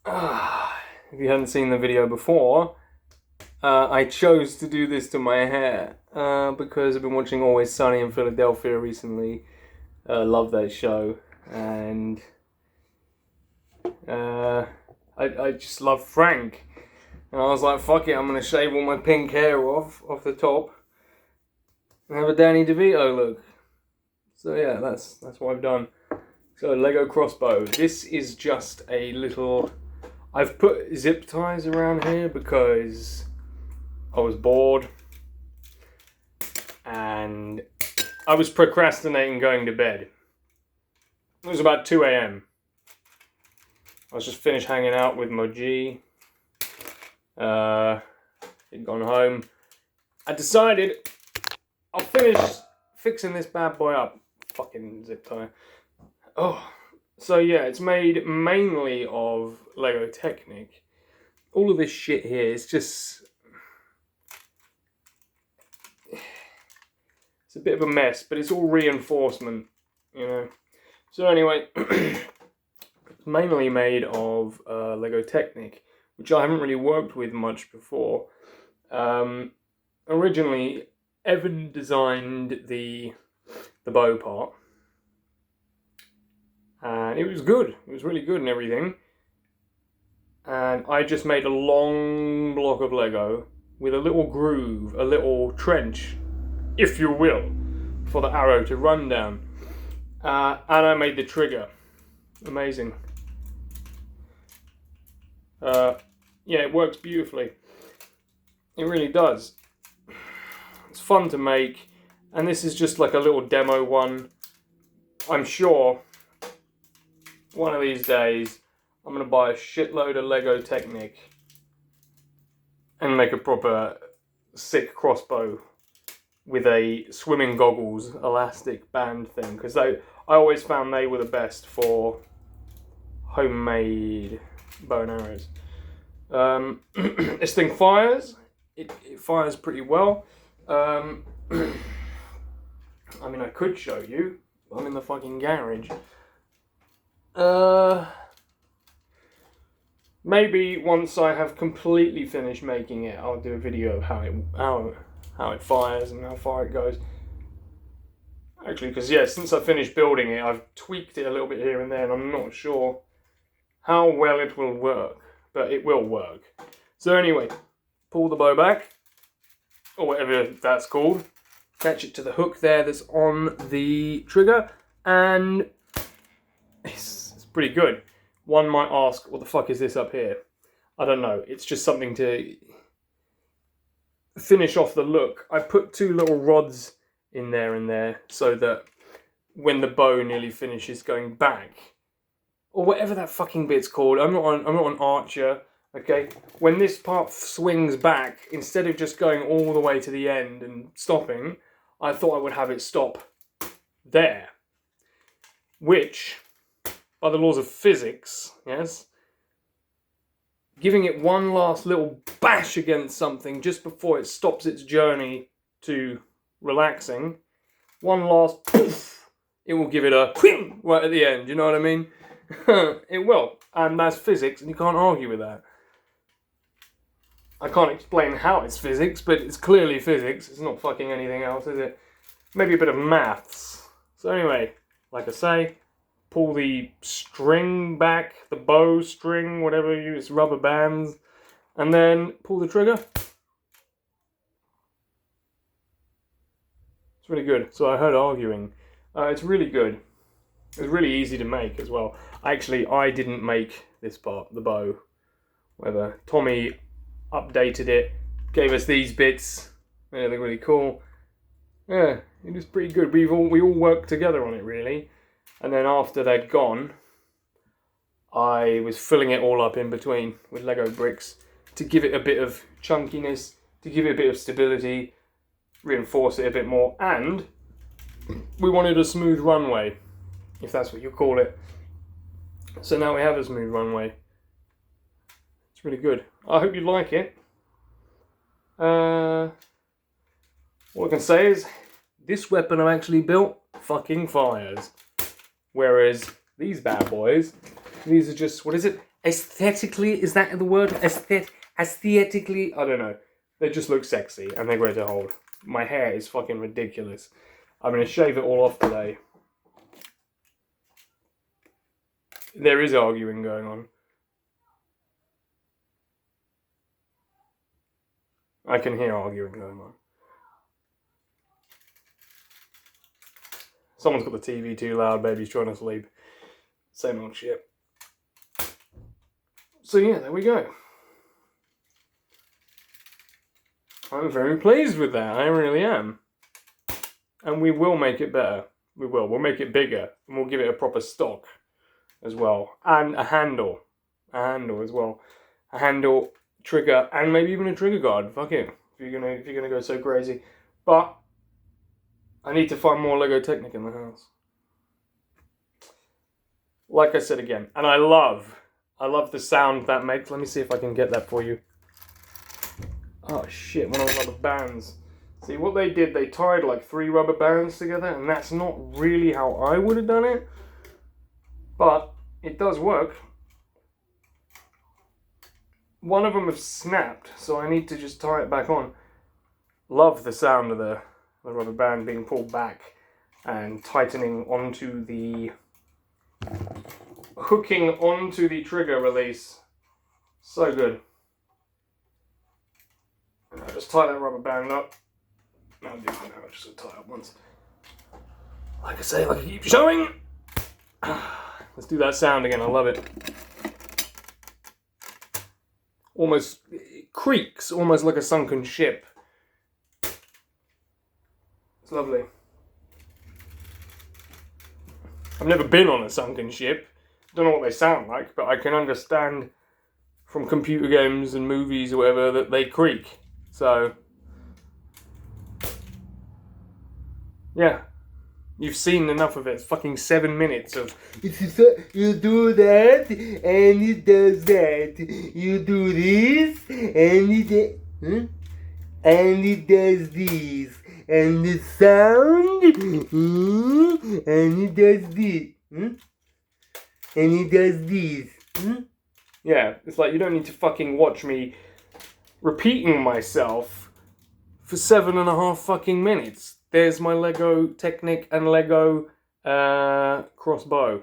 If you hadn't seen the video before, I chose to do this to my hair because I've been watching Always Sunny in Philadelphia recently. Love that show, and I just love Frank. And I was like, fuck it, I'm gonna shave all my pink hair off the top and have a Danny DeVito look. So yeah, that's what I've done. So Lego crossbow. This is just a little. I've put zip ties around here because I was bored and I was procrastinating going to bed. It was about 2 a.m. I was just finished hanging out with Moji. He'd gone home. I decided I'll finish fixing this bad boy up. Fucking zip tie. Oh, so yeah, it's made mainly of Lego Technic. All of this shit here is just... It's a bit of a mess, but it's all reinforcement, you know. So anyway, it's mainly made of Lego Technic, which I haven't really worked with much before. Originally, Evan designed the bow part, and it was good. It was really good and everything. And I just made a long block of Lego with a little groove, a little trench, if you will, for the arrow to run down. And I made the trigger. Amazing. Yeah, it works beautifully. It really does. It's fun to make, and this is just like a little demo one. I'm sure one of these days I'm going to buy a shitload of Lego Technic and make a proper sick crossbow with a swimming goggles elastic band thing, because I always found they were the best for homemade bow and arrows. This thing fires. It fires pretty well. I mean, I could show you. I'm in the fucking garage. Maybe once I have completely finished making it, I'll do a video of how it fires and how far it goes. Actually, because yeah, since I finished building it, I've tweaked it a little bit here and there, and I'm not sure how well it will work, but it will work. So anyway, pull the bow back, or whatever that's called, attach it to the hook there that's on the trigger, and it's pretty good. One might ask, what the fuck is this up here? I don't know, it's just something to finish off the look. I put two little rods in there and there so that when the bow nearly finishes going back, or whatever that fucking bit's called, I'm not an archer, okay? When this part swings back, instead of just going all the way to the end and stopping, I thought I would have it stop there. Which, by the laws of physics, yes, giving it one last little bash against something just before it stops its journey to relaxing, one last poof, it will give it a whing right at the end, you know what I mean? It will, and that's physics, and you can't argue with that. I can't explain how it's physics, but it's clearly physics. It's not fucking anything else, is it? Maybe a bit of maths. So anyway, like I say, pull the string back, the bow string, whatever you use, rubber bands, and then pull the trigger. It's really good. So I heard arguing. It's really good. It's really easy to make as well. Actually, I didn't make this part, the bow. Whether Tommy updated it, gave us these bits. Yeah, they're really cool. Yeah, it was pretty good. We all worked together on it, really. And then after they'd gone, I was filling it all up in between with Lego bricks to give it a bit of chunkiness, to give it a bit of stability, reinforce it a bit more, and we wanted a smooth runway, if that's what you call it. So now we have a smooth runway. It's really good. I hope you like it. All I can say is, this weapon I've actually built fucking fires. Whereas these bad boys, these are just, what is it? aesthetically, is that the word? Aesthetically, I don't know. They just look sexy and they're great to hold. My hair is fucking ridiculous. I'm going to shave it all off today. There is arguing going on. I can hear arguing going on. Someone's got the TV too loud, baby's trying to sleep. Same old shit. So yeah, there we go. I'm very pleased with that, I really am. And we will make it better. We will. We'll make it bigger. And we'll give it a proper stock as well. And a handle. A handle as well. A handle, trigger, and maybe even a trigger guard. Fuck it. If you're gonna go so crazy. But I need to find more Lego Technic in the house. Like I said again, and I love the sound that makes. Let me see if I can get that for you. Oh shit, one of the rubber bands. See what they did, they tied like 3 rubber bands together, and that's not really how I would have done it. But it does work. One of them has snapped, so I need to just tie it back on. Love the sound of the rubber band being pulled back and tightening onto the... hooking onto the trigger release. So good. I'll just tie that rubber band up. I'll do that now, I'm just going to tie it up once. Like I say, like I keep showing. Let's do that sound again, I love it. Almost, it creaks, almost like a sunken ship. It's lovely. I've never been on a sunken ship. Don't know what they sound like, but I can understand from computer games and movies or whatever that they creak. So, yeah, you've seen enough of it. It's fucking 7 minutes of you do that and it does that. You do this and it does this. And the sound and it does this. And it does this. Yeah, it's like you don't need to fucking watch me repeating myself for 7.5 fucking minutes. There's my Lego Technic and Lego crossbow.